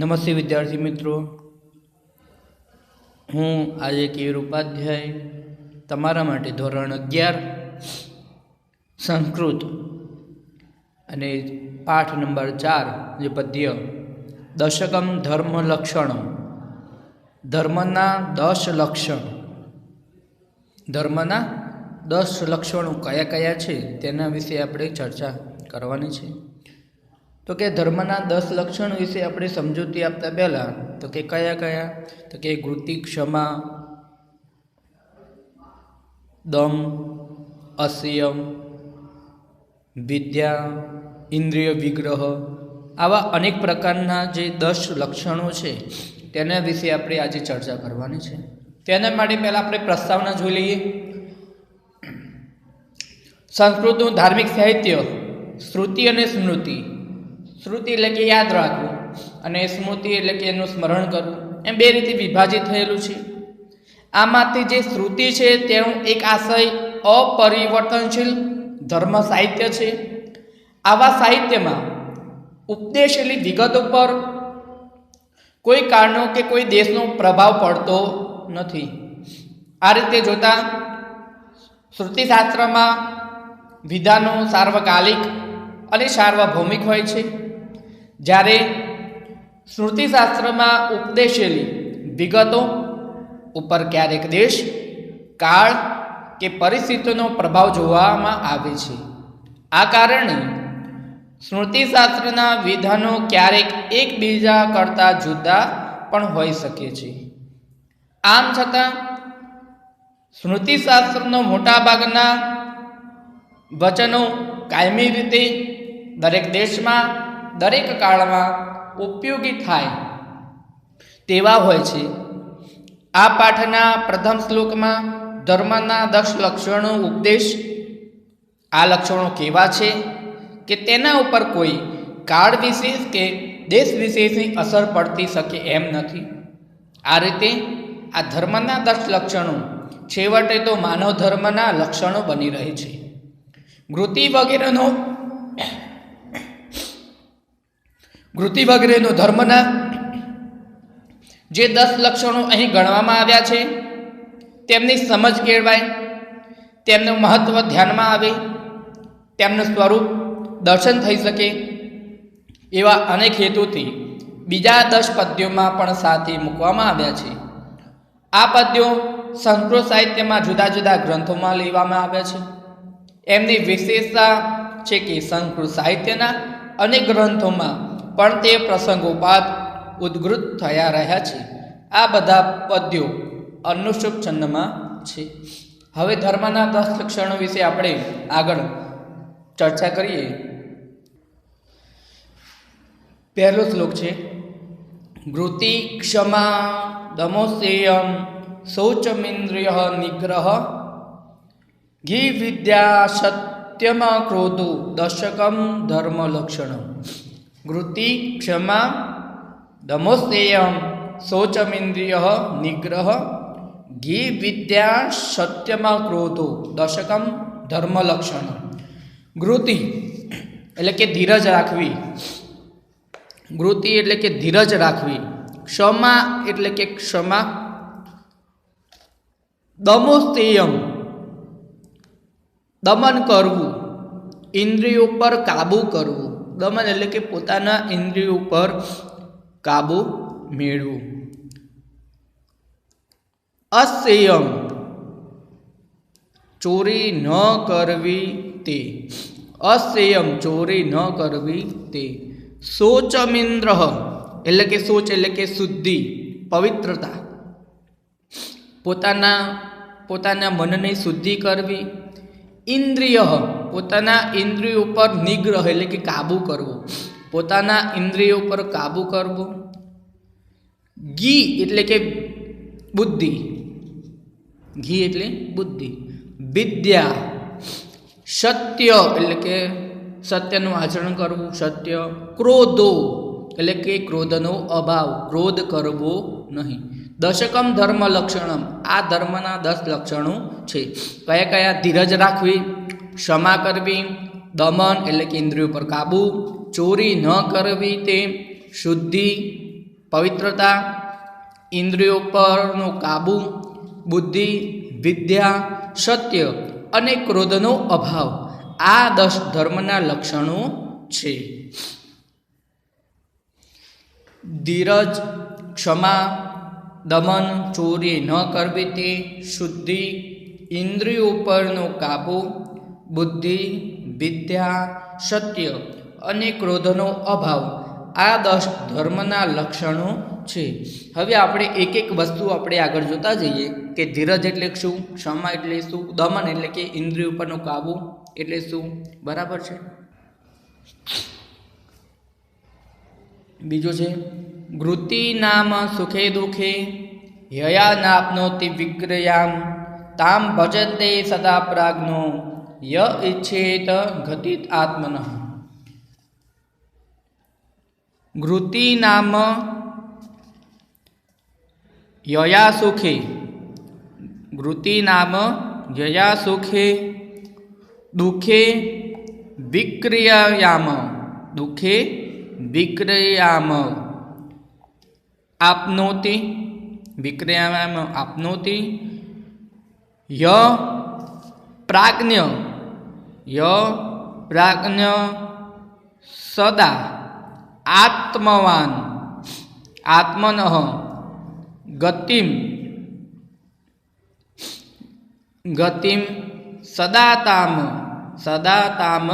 નમસ્તે વિદ્યાર્થી મિત્રો, હું આજે કેવીર ઉપાધ્યાય તમારા માટે ધોરણ 11 સંસ્કૃત અને પાઠ નંબર 4 જે પદ્ય દશકમ ધર્મ લક્ષણો, ધર્મના 10 લક્ષણ, ધર્મના 10 લક્ષણો કયા કયા છે તેના વિશે આપણે ચર્ચા કરવાની છે. તો કે ધર્મના 10 લક્ષણ વિશે આપણે સમજૂતી આપતા પહેલાં તો કે કયા કયા, તો કે વૃત્તિ, ક્ષમા, દમ, અસંયમ, વિદ્યા, ઇન્દ્રિય વિગ્રહ, આવા અનેક પ્રકારના જે 10 લક્ષણો છે તેના વિશે આપણે આજે ચર્ચા કરવાની છે. તેના માટે પહેલાં આપણે પ્રસ્તાવના જોઈ લઈએ. સંસ્કૃતનું ધાર્મિક સાહિત્ય શ્રુતિ અને સ્મૃતિ, શ્રુતિ એટલે કે યાદ રાખવું અને સ્મૃતિ એટલે કે એનું સ્મરણ કરવું, એમ બે રીતે વિભાજિત થયેલું છે. આમાંથી જે શ્રુતિ છે તેનું એક આશય અપરિવર્તનશીલ ધર્મ સાહિત્ય છે. આવા સાહિત્યમાં ઉપદેશેલી વિગતો પર કોઈ કાળનો કે કોઈ દેશનો પ્રભાવ પડતો નથી. આ રીતે જોતા શ્રુતિશાસ્ત્રમાં વિધાનો સાર્વકાલિક અને સાર્વભૌમિક હોય છે, જ્યારે સ્મૃતિશાસ્ત્રમાં ઉપદેશેલી વિગતો ઉપર ક્યારેક દેશ, કાળ કે પરિસ્થિતિનો પ્રભાવ જોવામાં આવે છે. આ કારણે સ્મૃતિશાસ્ત્રના વિધાનો ક્યારેક એકબીજા કરતાં જુદા પણ હોઈ શકે છે. આમ છતાં સ્મૃતિશાસ્ત્રનો મોટાભાગના વચનો કાયમી રીતે દરેક દેશમાં દરેક કાળમાં ઉપયોગી થાય તેવા હોય છે. આ પાઠના પ્રથમ શ્લોકમાં ધર્મના 10 લક્ષણો ઉપદેશ. આ લક્ષણો કેવા છે કે તેના ઉપર કોઈ કાળ વિશેષ કે દેશ વિશેષની અસર પડતી શકે એમ નથી. આ રીતે આ ધર્મના 10 લક્ષણો છેવટે તો માનવ ધર્મના લક્ષણો બની રહે છે. વૃત્તિ વગેરેનો ધર્મના જે 10 લક્ષણો અહીં ગણવામાં આવ્યા છે તેમની સમજ કેળવાય, તેમનું મહત્વ ધ્યાનમાં આવે, તેમનું સ્વરૂપ દર્શન થઈ શકે એવા અનેક હેતુથી બીજા 10 પદ્યોમાં પણ સાથે મૂકવામાં આવ્યા છે. આ પદ્યો સંસ્કૃત સાહિત્યમાં જુદા જુદા ગ્રંથોમાં લેવામાં આવ્યા છે. એમની વિશેષતા છે કે સંસ્કૃત સાહિત્યના અનેક ગ્રંથોમાં પણ તે પ્રસંગોપાત ઉદ્ધૃત થયા રહ્યા છે. આ બધા પદ્યો અનુષ્ટુપ છંદમાં છે. હવે ધર્મના 10 લક્ષણો વિશે આપણે આગળ ચર્ચા કરીએ. પહેલો શ્લોક છે વૃત્તિ, ક્ષમા, દમોસેયમ, શૌચમિન્દ્રિય નિગ્રહ, ઘી વિદ્યા, સત્યમ, ક્રોધો, દશકમ ધર્મ લક્ષણમ. વૃત્તિ, ક્ષમા, દમોસેયમ, શૌચમિન્દ્રિય નિગ્રહ, ઘી વિદ્યા, સત્યમ, ક્રોધો, દશકમ ધર્મ લક્ષણમ. વૃત્તિ એટલે કે ધીરજ રાખવી, વૃત્તિ એટલે કે ધીરજ રાખવી, ક્ષમા એટલે કે ક્ષમા, દમોસ્તેયમ દમન કરવું, ઇન્દ્રિયો પર કાબુ કરવું, દમન એટલે કે પોતાના ઇન્દ્રિયો પર કાબુ મેળવું. અસંયમ ચોરી ન કરવી તે, અસંયમ ચોરી ન કરવી તે. શૌચમિન્દ્ર એટલે કે શૌચ એટલે કે શુદ્ધિ, પવિત્રતા, પોતાના મનની શુદ્ધિ કરવી. ઇન્દ્રિય પોતાના ઇન્દ્રિયો ઉપર નિગ્રહ એટલે કે કાબુ કરવો, પોતાના ઇન્દ્રિયો પર કાબુ કરવો. ઘી એટલે કે બુદ્ધિ, ઘી એટલે બુદ્ધિ. વિદ્યા, સત્ય એટલે કે સત્યનું આચરણ કરવું, સત્ય. ક્રોધો એટલે કે ક્રોધનો અભાવ, ક્રોધ કરવો નહીં. દશકમ ધર્મ લક્ષણમ આ ધર્મના 10 લક્ષણો છે. કયા કયા? ધીરજ રાખવી, ક્ષમા કરવી, દમન એટલે કે ઇન્દ્રિયો પર કાબુ, ચોરી ન કરવી તે, શુદ્ધિ, પવિત્રતા, ઇન્દ્રિયો પરનો કાબુ, બુદ્ધિ, વિદ્યા, સત્ય અને ક્રોધનો અભાવ આ 10 ધર્મના લક્ષણો છે. ધીરજ, ક્ષમા, દમન, ચોરી ન કરવી તે, શુદ્ધિ, ઇન્દ્રિયો પરનો કાબુ, બુદ્ધિ, વિદ્યા, સત્ય અને ક્રોધનો અભાવ આ 10 ધર્મના લક્ષણો છે. હવે આપણે એક એક વસ્તુ આપણે આગળ જોતા જઈએ કે ધીરજ એટલે શું, ક્ષમા એટલે શું, દમન એટલે કે ઇન્દ્રિય ઉપરનો કાબુ એટલે શું. બરાબર છે. બીજું છે ગૃતિ નામ સુખે દુઃખે યયા નાપ્નોતિ વિક્રયામ તામ ભજતે સદા પ્રાજ્ઞો ય ઇચ્છેત ગતિત આત્મનઃ. ગૃતિ નામ યયા સુખે, ગૃતિ નામ યયા સુખે દુઃખે વિક્રિયાયામ, દુઃખે વિક્રયામ આપનોતિ, વિક્રયામ આપનોતિ ય પ્રાજ્ઞ, ય પ્રાજ્ઞ સદા આત્મવાન આત્મનઃ ગતિમ, ગતિમ સદાતામ, સદાતામ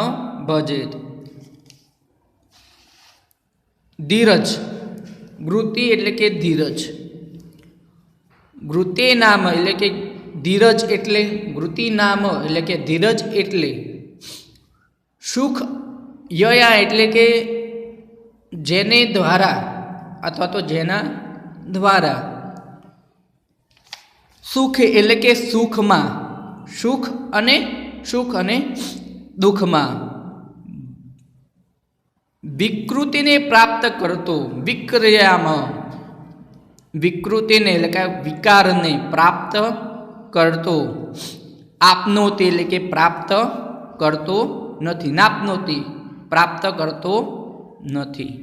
ભજેત. ધીરજ, ગૃતિ એટલે કે ધીરજ, ગૃતે નામ એટલે કે ધીરજ એટલે, ગૃતિ નામ એટલે કે ધીરજ એટલે સુખ, યયા એટલે કે જેને દ્વારા અથવા તો જેના દ્વારા, સુખ એટલે કે સુખમાં, સુખ અને દુઃખમાં, વિકૃતિને પ્રાપ્ત કરતો, વિક્રયામ વિકૃતિને એટલે કે વિકારને પ્રાપ્ત કરતો, આપનોતી એટલે કે પ્રાપ્ત કરતો નથી, નાપનોતી પ્રાપ્ત કરતો નથી.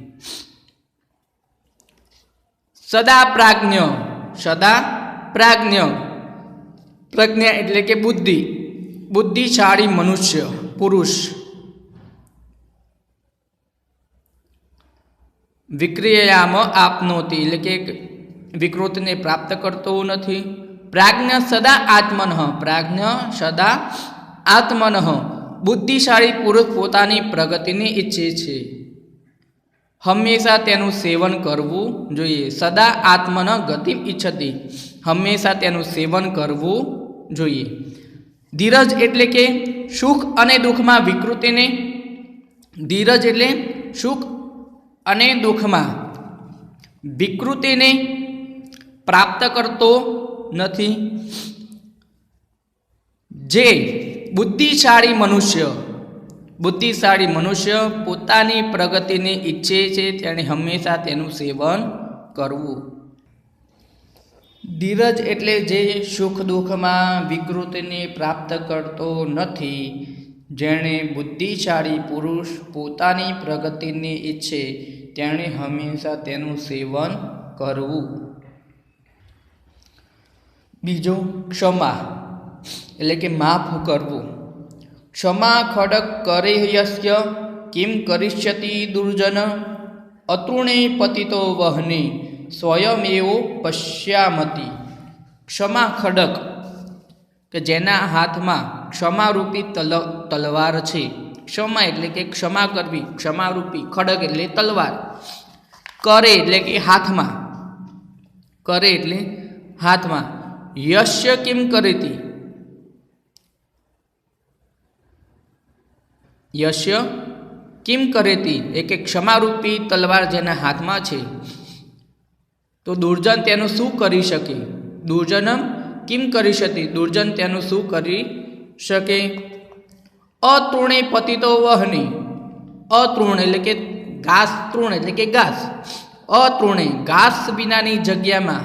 સદા પ્રાજ્ઞ, સદા પ્રાજ્ઞ, પ્રજ્ઞા એટલે કે બુદ્ધિ, બુદ્ધિશાળી મનુષ્ય પુરુષ. વિક્રિયામ આપનોતી એટલે કે વિકૃતિને પ્રાપ્ત કરતો નથી. પ્રાજ્ઞ સદા આત્મનઃ, પ્રાજ્ઞ સદા આત્મનઃ બુદ્ધિશાળી પુરુષ પોતાની પ્રગતિને ઈચ્છે છે, હંમેશા તેનું સેવન કરવું જોઈએ. સદા આત્મન ગતિમ ઈચ્છતી, હંમેશા તેનું સેવન કરવું જોઈએ. ધીરજ એટલે કે સુખ અને દુઃખમાં વિકૃતિને, ધીરજ એટલે સુખ અને દુઃખમાં વિકૃતિને પ્રાપ્ત કરતો નથી. જે બુદ્ધિશાળી મનુષ્ય પોતાની પ્રગતિને ઈચ્છે છે તેણે હંમેશા તેનું સેવન કરવું. ધીરજ એટલે જે સુખ દુઃખમાં વિકૃતિને પ્રાપ્ત કરતો નથી, જેણે બુદ્ધિશાળી પુરુષ પોતાની પ્રગતિને ઈચ્છે તેણે હંમેશા તેનું સેવન કરવું. બીજું ક્ષમા એટલે કે માફ કરવું. ક્ષમા ખડક કરે યસ્ય કિમ કરિષ્યતિ દુર્જન અતૃણે પતિતો વહને સ્વયમેવો પશ્યામતી. ક્ષમા ખડક કે જેના હાથમાં ક્ષમારૂપી તલવાર છે. ક્ષમા એટલે કે ક્ષમા કરવી, ક્ષમારૂપી ખડક એટલે તલવાર. કરે એટલે કે હાથમાં, કરે એટલે હાથમાં. યશ્ય કિમ કરેતી, યશ્ય કિમ કરેતી એ કે ક્ષમારૂપી તલવાર જેના હાથમાં છે, તો દુર્જન તેનું શું કરી શકે. દુર્જનમ કિમ કરી શકે, દુર્જન તેનું શું કરી શકે. અતૃણે પતિતો વહની, અતૃણ એટલે કે ઘાસ, તૃણ એટલે કે ઘાસ. અતૃણે ઘાસ વિનાની જગ્યામાં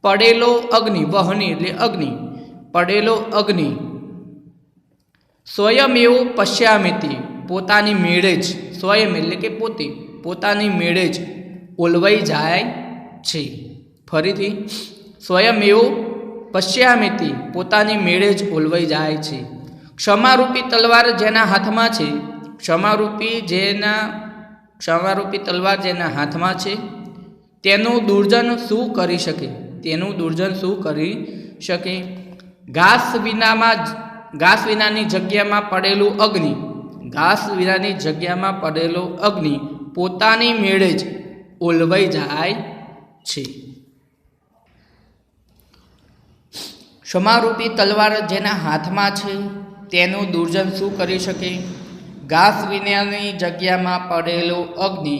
પડેલો અગ્નિ, વહની એટલે અગ્નિ, પડેલો અગ્નિ. સ્વયં એવું પશ્યામિતિ પોતાની મેળે જ, સ્વયં એટલે કે પોતે, પોતાની મેળે જ ઓલવાઈ જાય છે. ફરીથી, સ્વયમેવ પશ્યામિતિ, પોતાની મેળે જ ઓલવાઈ જાય છે. ક્ષમારૂપી તલવાર જેના હાથમાં છે, ક્ષમારૂપી તલવાર જેના હાથમાં છે, તેનું દુર્જન શું કરી શકે? ઘાસ વિનાની જગ્યામાં પડેલો અગ્નિ પોતાની મેળે જ ઓલવાઈ જાય છે. ક્ષમારૂપી તલવાર જેના હાથમાં છે, તેનું દુર્જન શું કરી શકે? ઘાસ વિનાની જગ્યામાં પડેલો અગ્નિ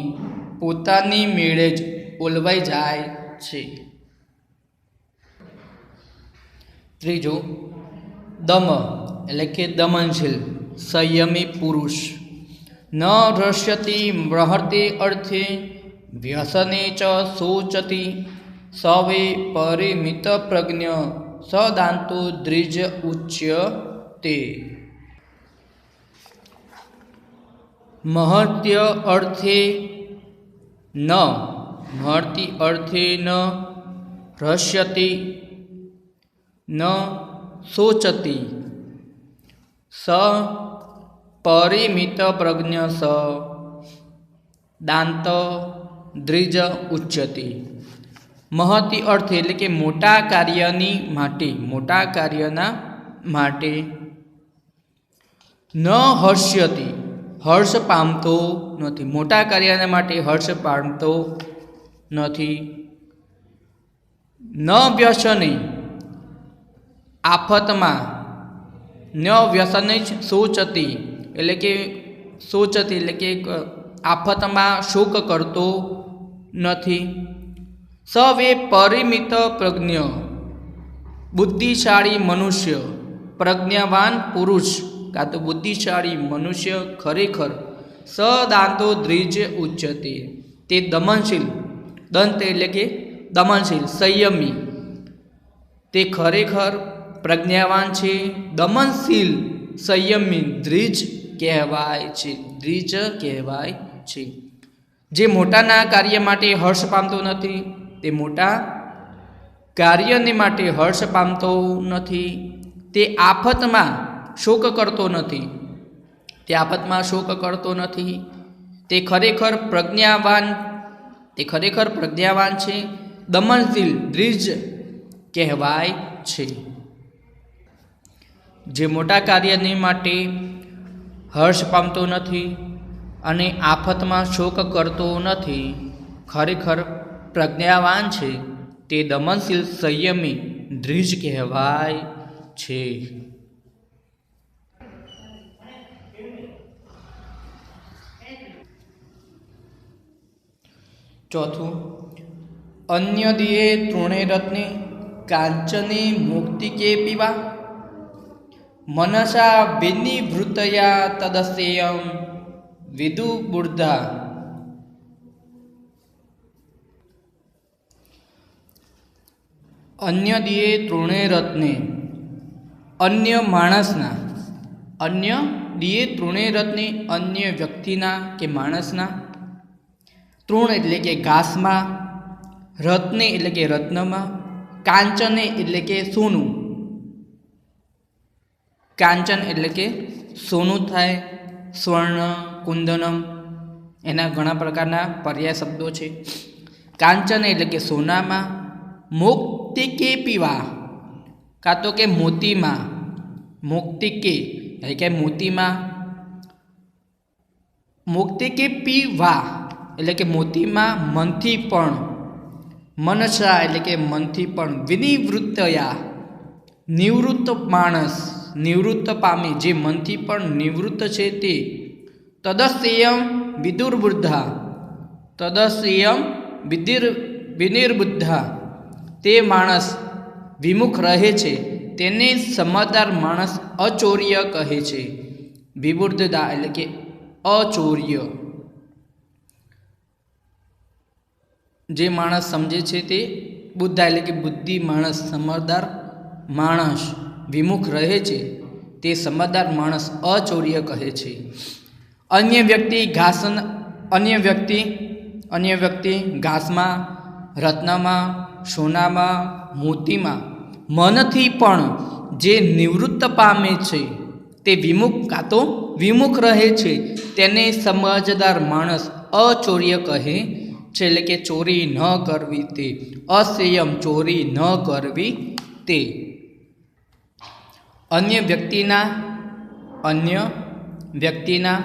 પોતાની મેળે જ ઓલવાઈ જાય છે. ત્રીજો, દમ એટલે કે દમનશીલ, સંયમી પુરુષ. ન હૃષ્યતિ મહર્તે અર્થે વ્યસને ચ શોચતી, સવે પરિમિત પ્રજ્ઞ સદાંતો દ્વિજ ઉચ્યતે. મહર્ત્ય અર્થે ન હૃષ્યતિ ન શોચતી, સ પરિમિત પ્રજ્ઞ સ દાંત દ્વિજ ઉચ્યતે. મહતિ અર્થે એટલે કે મોટા કાર્યના માટે ન હર્ષ્યતિ, હર્ષ પામતો નથી. મોટા કાર્યના માટે હર્ષ પામતો નથી. ન વ્યસને, આફતમાં, ન વ્યસને શોચતી એટલે કે આફતમાં શોક કરતો નથી. સવે પરિમિત પ્રજ્ઞ, બુદ્ધિશાળી મનુષ્ય, પ્રજ્ઞાવાન પુરુષ કાં તો બુદ્ધિશાળી મનુષ્ય ખરેખર સદાંતો દ્વિજ ઉચ્યતે, તે દમનશીલ, દંત એટલે કે દમનશીલ, સંયમી, તે ખરેખર પ્રજ્ઞાવાન છે. દમનશીલ, સંયમી દ્વિજ કહેવાય છે. જે મોટાના કાર્ય માટે હર્ષ પામતો નથી, તે મોટા કાર્યને માટે હર્ષ પામતો નથી. તે આફતમાં શોક કરતો નથી. તે ખરેખર પ્રજ્ઞાવાન છે. દમનશીલ, દ્વિજ કહેવાય છે. જે મોટા કાર્યને માટે હર્ષ પામતો નથી અને આફતમાં શોક કરતો નથી, ખરેખર પ્રજ્ઞાવાન છે. તે દમનશીલ, સંયમી, દ્વિજ કહેવાય છે. ચોથું, અન્ય દિયે તૃણે રત્ને કાંચને મુક્તિકે પીવા, મનસા વિનિવૃત્તયા તદસ્યેયં વિદુબુર્ધા. અન્ય દિયે તૃણે રત્ને, અન્ય વ્યક્તિના કે માણસના, તૃણ એટલે કે ઘાસમાં, રત્ને એટલે કે રત્નમાં, કાંચને એટલે કે સોનું, કાંચન એટલે કે સોનું થાય, સ્વર્ણ, કુંદનમ, એના ઘણા પ્રકારના પર્યાય શબ્દો છે. કાંચન એટલે કે સોનામાં, મુક્તિકે પીવા કાં તો કે મોતીમાં, મુક્તિકે એટલે કે મોતીમાં, મુક્તિકે પીવા એટલે કે મોતીમાં, મનથી પણ, મનસા એટલે કે મનથી પણ, વિનિવૃત્તયા નિવૃત્ત માણસ, નિવૃત્ત પામી, જે મનથી પણ નિવૃત્ત છે તે, તદસ્યેયં વિદુર્બુદ્ધા, વિનિર્બુદ્ધા, તે માણસ વિમુખ રહે છે, તેને સમજદાર માણસ અચૌર્ય કહે છે. વિબુદ્ધતા એટલે કે અચૌર્ય, જે માણસ સમજે છે તે બુદ્ધા એટલે કે બુદ્ધિ માણસ, સમજદાર માણસ વિમુખ રહે છે, તે સમજદાર માણસ અચૌર્ય કહે છે. અન્ય વ્યક્તિ અન્ય વ્યક્તિ ઘાસમાં, રત્નમાં, સોનામાં, મોતીમાં મનથી પણ જે નિવૃત્ત પામે છે તે વિમુખ કાં તો વિમુખ રહે છે તેને સમજદાર માણસ અચોર્ય કહે છે. એટલે કે ચોરી ન કરવી તે, અસંયમ ચોરી ન કરવી તે. અન્ય વ્યક્તિના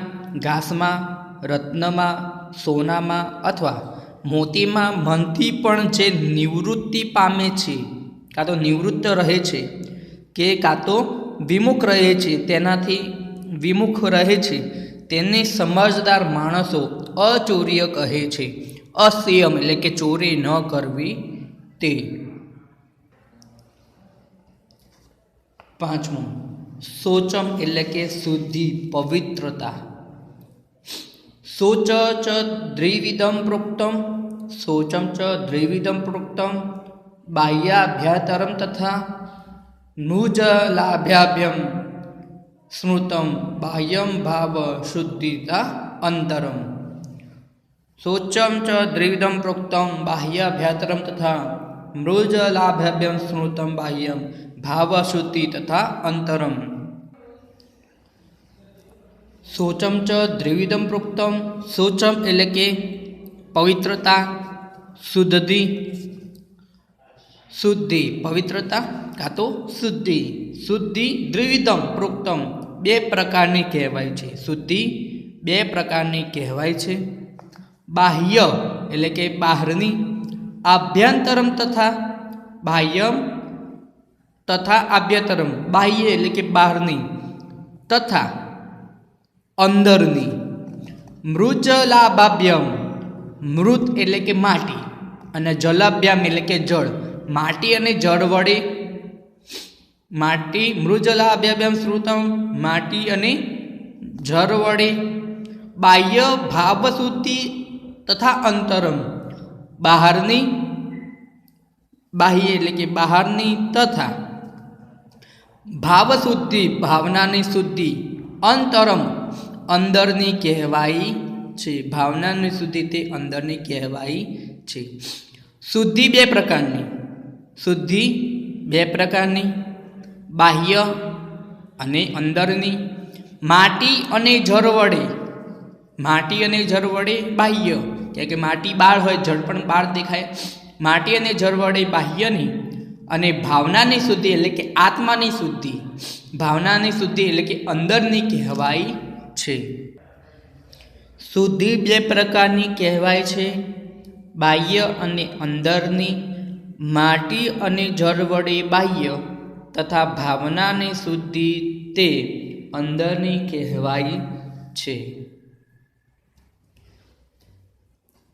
ઘાસમાં, રત્નમાં, સોનામાં અથવા મોતીમાં મનથી પણ જે નિવૃત્તિ પામે છે કાં તો નિવૃત્ત રહે છે કે કાં તો વિમુખ રહે છે, તેનાથી વિમુખ રહે છે તેને સમજદાર માણસો અચોર્ય કહે છે. અસંયમ એટલે કે ચોરી ન કરવી તે. પાંચમું, શૌચમ એટલે કે શુદ્ધિ, પવિત્રતા. શૌચ ચ દ્વિવિધમ પ્રોક્તમ, શૌચમ ચ દ્વિવિધમ પ્રોક્તમ, બાહ્યાભ્યંતરમ તથા નુજલાભ્યાભ્યમ સ્મૃતમ, બાહ્યમ ભાવ શુદ્ધિતા અંતરમ. શૌચમ ચ દ્વિવિધમ પ્રોક્તમ, બાહ્યાભ્યંતરમ તથા મૃજલાભ્યાભ્યમ સ્મૃતમ, બાહ્યમ ભાવ શુદ્ધિ તથા અંતરમ. શૌચમ ચ દ્વિવિધમ પ્રોક્તમ, શૌચમ એટલે કે પવિત્રતા, શુદ્ધિ પવિત્રતા કાં તો શુદ્ધિ દ્વિવિધમ પ્રોક્તમ બે પ્રકારની કહેવાય છે. શુદ્ધિ બે પ્રકારની કહેવાય છે. બાહ્ય એટલે કે બહારની, આભ્યંતરમ તથા બાહ્યમ તથા આભ્યંતરમ, બાહ્ય એટલે કે બહારની તથા અંદરની. મૃજલાભાભ્યમ, મૃત એટલે કે માટી અને જલાભ્યામ એટલે કે જળ. માટી અને જળ વડે, મૃજલાભ્યાભ્યામ શ્રુતમ, માટી અને જળ વડે બાહ્ય ભાવ શુદ્ધિ તથા અંતરમ, બહારની, બાહ્ય એટલે કે બહારની તથા ભાવ શુદ્ધિ ભાવનાની શુદ્ધિ, અંતરમ અંદરની કહેવાય છે. ભાવનાની શુદ્ધિ તે અંદરની કહેવાય છે. શુદ્ધિ બે પ્રકારની, બાહ્ય અને અંદરની. માટી અને જળ વડે બાહ્ય, કે માટી બહાર હોય, જળ પણ બહાર દેખાય. માટી અને જળ વડે બાહ્યની અને ભાવનાની શુદ્ધિ એટલે કે આત્માની શુદ્ધિ, ભાવનાની શુદ્ધિ એટલે કે અંદરની કહેવાય છે. શુદ્ધિ બે પ્રકારની કહેવાય છે, બાહ્ય અને અંદરની. માટી અને જળ વડે બાહ્ય તથા ભાવનાની શુદ્ધિ તે અંદરની કહેવાય છે.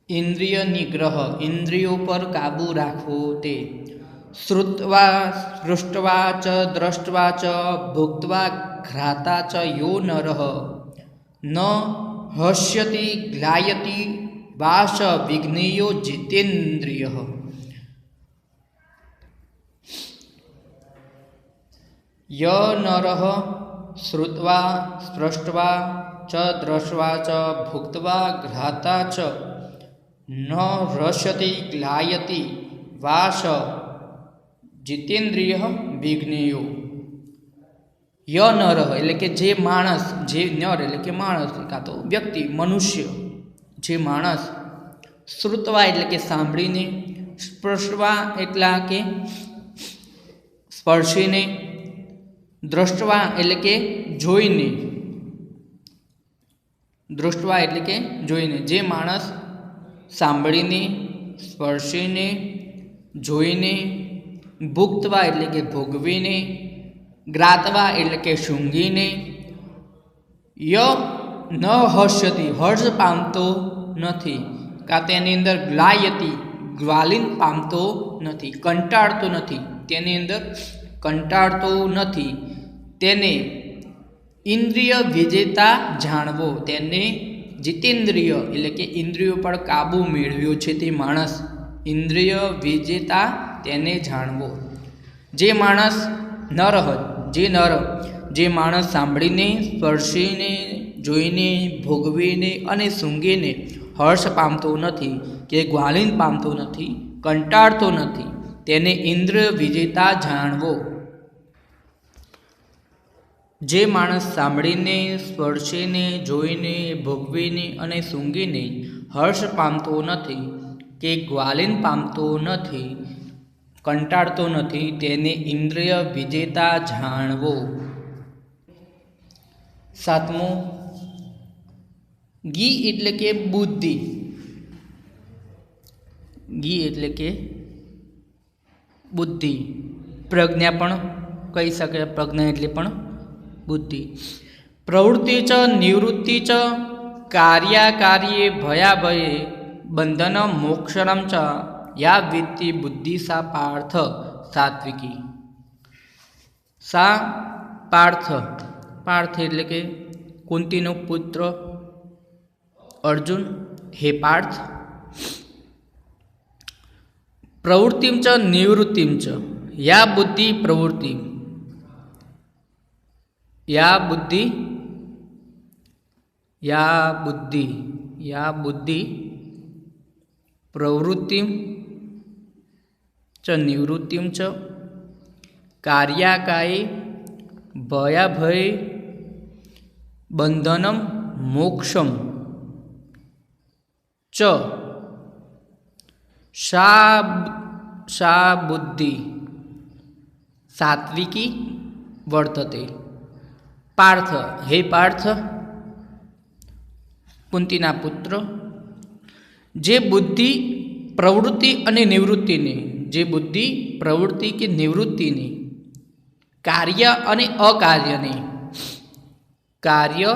ઇન્દ્રિય નિગ્રહ, ઇન્દ્રિયો પર કાબૂ રાખવો તે. શ્રુત્વા સ્પૃષ્ટવા ચ દ્રષ્ટવા ચ ભુક્ત્વા ઘ્રાતા ચ યો નરઃ ન હસ્યતિ ગ્લાયતિ વાશ વિઘ્નેયો જીતેન્દ્રિયઃ. ય નરઃ શ્રુત્વા સ્પૃષ્ટવા ચ દ્રષ્ટવા ચ ભુક્ત્વા ઘ્રાતા ચ ન હસ્યતિ ગ્લાયતિ વાશ જીતેન્દ્રિય વિઘ્નેયો. ય નર એટલે કે જે માણસ, જે નર એટલે કે માણસ કાં તો વ્યક્તિ, મનુષ્ય, જે માણસ. શ્રુત્વા એટલે કે સાંભળીને, સ્પર્શવા એટલે કે સ્પર્શીને, દ્રષ્ટવા એટલે કે જોઈને, જે માણસ સાંભળીને, સ્પર્શીને, જોઈને, ભુક્ત્વા એટલે કે ભોગવીને, ગ્રાતવા એટલે કે સૂંઘીને, ય ન હસ્યતિ હર્ષ પામતો નથી, કાં તેની અંદર ગ્લાયતિ ગ્વાલિન પામતો નથી, કંટાળતો નથી, તેની અંદર કંટાળતો નથી, તેને ઇન્દ્રિય વિજેતા જાણવો, તેને જીતેન્દ્રિય એટલે કે ઇન્દ્રિયો પર કાબુ મેળવ્યો છે તે માણસ, ઇન્દ્રિય વિજેતા તેને જાણવો. જે માણસ જે માણસ સાંભળીને, સ્પર્શીને, જોઈને, ભોગવીને અને સૂંઘીને હર્ષ પામતો નથી કે ગ્વાલિન પામતો નથી, કંટાળતો નથી, તેને ઇન્દ્રિય વિજેતા જાણવો. જે માણસ સાંભળીને, સ્પર્શીને, જોઈને, ભોગવીને અને સૂંઘીને હર્ષ પામતો નથી કે ગ્વાલિન પામતો નથી, કંટાળતો નથી, તેને ઇન્દ્રિય વિજેતા જાણવો. 7મું, ગી એટલે કે બુદ્ધિ. ગી એટલે કે બુદ્ધિ. પ્રજ્ઞા પણ કહી શકાય. પ્રજ્ઞા એટલે પણ બુદ્ધિ. પ્રવૃત્તિ ચ નિવૃત્તિ ચ કાર્યાકાર્યે ભયાભયે બંધન મોક્ષણમ ચ યા વિત્તિ બુદ્ધિ સા પાર્થ સાત્વિકી. સા પાર્થ. પાર્થ એટલે કે કુંતીનો પુત્ર અર્જુન. હે પાર્થ, પ્રવૃત્તિમ ચ નિવૃત્તિમ ચ યા બુદ્ધિ પ્રવૃત્તિ યા બુદ્ધિ પ્રવૃત્તિમ ચ નિવૃત્તિમ ચ કાર્યાકાયે ભયાભયે બંધનમ મોક્ષમ ચ સા બુદ્ધિ સાત્વિકી વર્તતે. પાર્થ, હે પાર્થ, કુંતીના પુત્ર, જે બુદ્ધિ પ્રવૃત્તિ અને નિવૃત્તિની, જે બુદ્ધિ પ્રવૃત્તિ કે નિવૃત્તિની, કાર્ય અને અકાર્યની, કાર્ય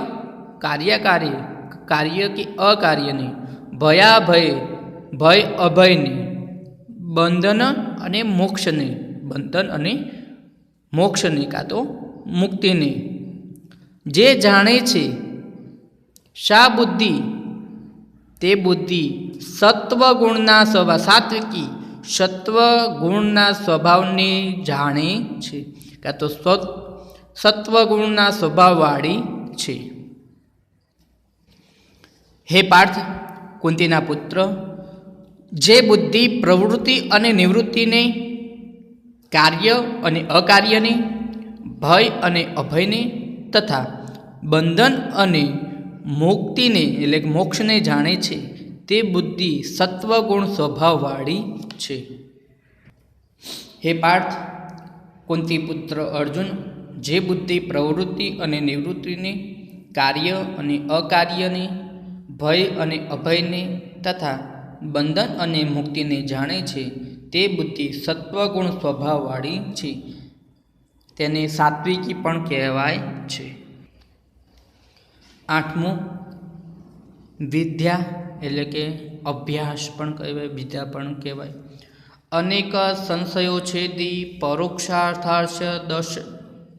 કે અકાર્યની, ભયાભય ભય અભયની, બંધન અને મોક્ષની કાં તો મુક્તિની જે જાણે છે, શા બુદ્ધિ, તે બુદ્ધિ સત્વગુણના સ્વભાવ, સાત્વિકી સત્વગુણના સ્વભાવને જાણે છે કાં તો સત્વગુણના સ્વભાવવાળી છે. હે પાર્થ, કુંતીના પુત્ર, જે બુદ્ધિ પ્રવૃત્તિ અને નિવૃત્તિને, કાર્ય અને અકાર્યને, ભય અને અભયને તથા બંધન અને મુક્તિને એટલે કે મોક્ષને જાણે છે, તે બુદ્ધિ સત્વગુણ સ્વભાવવાળી છે. હે પાર્થ, કુંતી પુત્ર અર્જુન, જે બુદ્ધિ પ્રવૃત્તિ અને નિવૃત્તિને, કાર્ય અને અકાર્યને, ભય અને અભયને તથા બંધન અને મુક્તિને જાણે છે, તે બુદ્ધિ સત્વગુણ સ્વભાવવાળી છે. તેને સાત્વિકી પણ કહેવાય છે. 8મું, વિદ્યા એટલે કે અભ્યાસ પણ કહેવાય, વિદ્યા પણ કહેવાય. અનેક સંશયો છેદી પરોક્ષાર્થાર્થ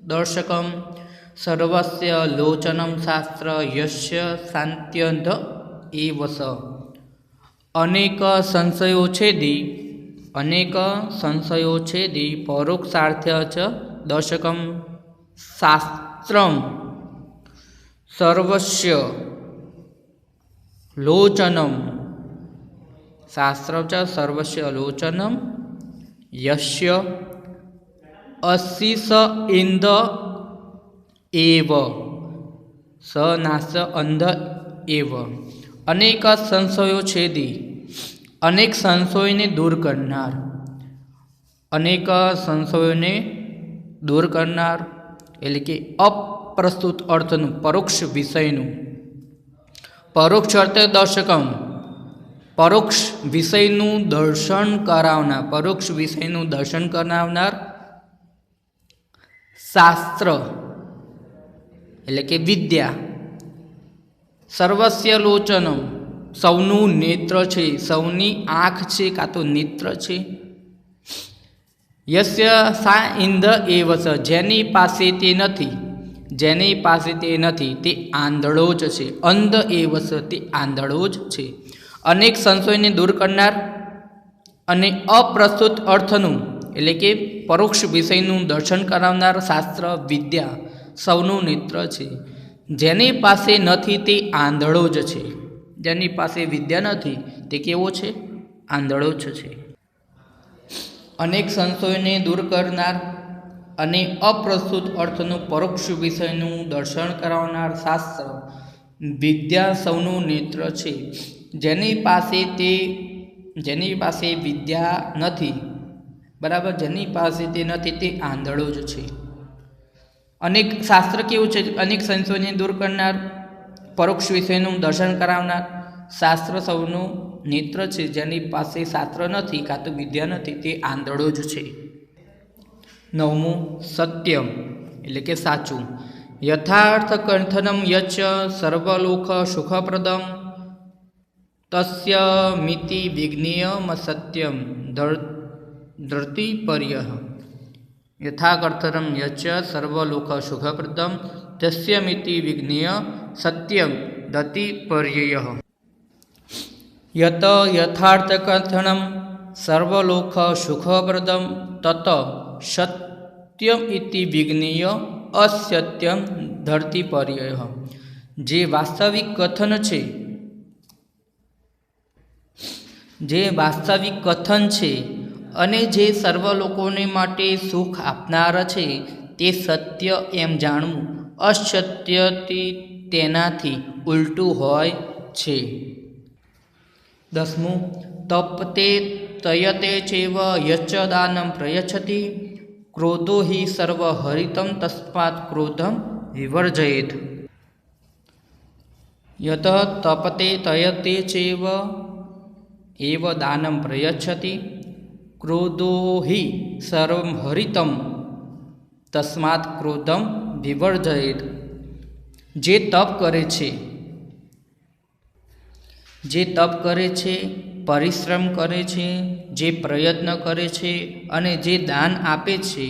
દર્શકમ સર્વસ્ય લોચનમ શાસ્ત્ર યસ્ય શાંત્યંધ એવ સ. અનેક સંશયો છેદી પરોક્ષાર્થ્ય ચ દર્શકમ શાસ્ત્રમ સર્વસ્ય લોચનમ શાસ્ત્રમ ચ સર્વસ્ય લોચનમ યસ્ય અસી સ ઇન્દ એવ સ નાસ અંધ એવ. અનેક સંશયો છેદી, અનેક સંશયોને દૂર કરનાર, અનેક સંશયોને દૂર કરનાર એટલે કે અપ્રસ્તુત અર્થનું, પરોક્ષ વિષયનું, પરોક્ષ અર્થ દર્શકમ, પરોક્ષ વિષયનું દર્શન કરાવનાર, પરોક્ષ વિષયનું દર્શન કરાવનાર શાસ્ત્ર એટલે કે વિદ્યા. સર્વસ્ય લોચનમ, સૌનું નેત્ર છે, સૌની આંખ છે કાં તો નેત્ર છે. યસ્ય સા ઇન્દ એવ સ, જેની પાસે તે નથી, તે આંધળો જ છે. અંધ એવ સ, તે આંધળો જ છે. અનેક સંશયોને દૂર કરનાર અને અપ્રસ્તુત અર્થનું એટલે કે પરોક્ષ વિષયનું દર્શન કરાવનાર શાસ્ત્ર વિદ્યા સૌનું નેત્ર છે. જેની પાસે નથી તે આંધળો જ છે. જેની પાસે વિદ્યા નથી તે કેવો છે? આંધળો જ છે. અનેક સંશયોને દૂર કરનાર અને અપ્રસ્તુત અર્થનું પરોક્ષ વિષયનું દર્શન કરાવનાર શાસ્ત્ર વિદ્યા સૌનું નેત્ર છે. જેની પાસે વિદ્યા નથી, બરાબર, જેની પાસે તે નથી તે આંધળો જ છે. અનેક શાસ્ત્ર કેવું છે? અનેક સંશયોને દૂર કરનાર, પરોક્ષ વિષયનું દર્શન કરાવનાર શાસ્ત્ર સૌનું નેત્ર છે. જેની પાસે શાસ્ત્ર નથી કાં તો વિદ્યા નથી તે આંધળો જ છે. 9. સત્યમ એટલે કે સાચું. યથાર્થ કંથનમ યચ સર્વલોક સુખપ્રદમ તસ્ય મિતિ વિજ્ઞેયમ સત્યમ ધૃતિપર્ય. યથાકર્થનમ યચ સર્વલોક સુખપ્રદમ તસ્ય મિતિ વિજ્ઞેય સત્યમ ધૃતિપર્ય. યત યથાર્થકથનમ સર્વલોક સુખપ્રદમ તત સત્યમ ઇતિ વિજ્ઞેય અસત્યમ ધૃતિપર્ય. જે વાસ્તવિક કથન છે અને જે સર્વ લોકોને માટે સુખ આપનાર છે તે સત્ય એમ જાણવું અસત્યથી તેનાથી ઉલટું હોય છે. 10. તપતે તયતે ચેવ યચ દાનમ પ્રયચ્છતિ ક્રોધો હિ સર્વ હરિતમ તસ્માત ક્રોધમ વિવર્જયેત. યત તપતે તયતે ચેવ એવ દાનમ પ્રયચ્છતિ ક્રોધો હિ સર્વ હરિતમ તસ્માત ક્રોધમ વિવર્જયેત. જે તપ કરે છે, પરિશ્રમ કરે છે, જે પ્રયત્ન કરે છે અને જે દાન આપે છે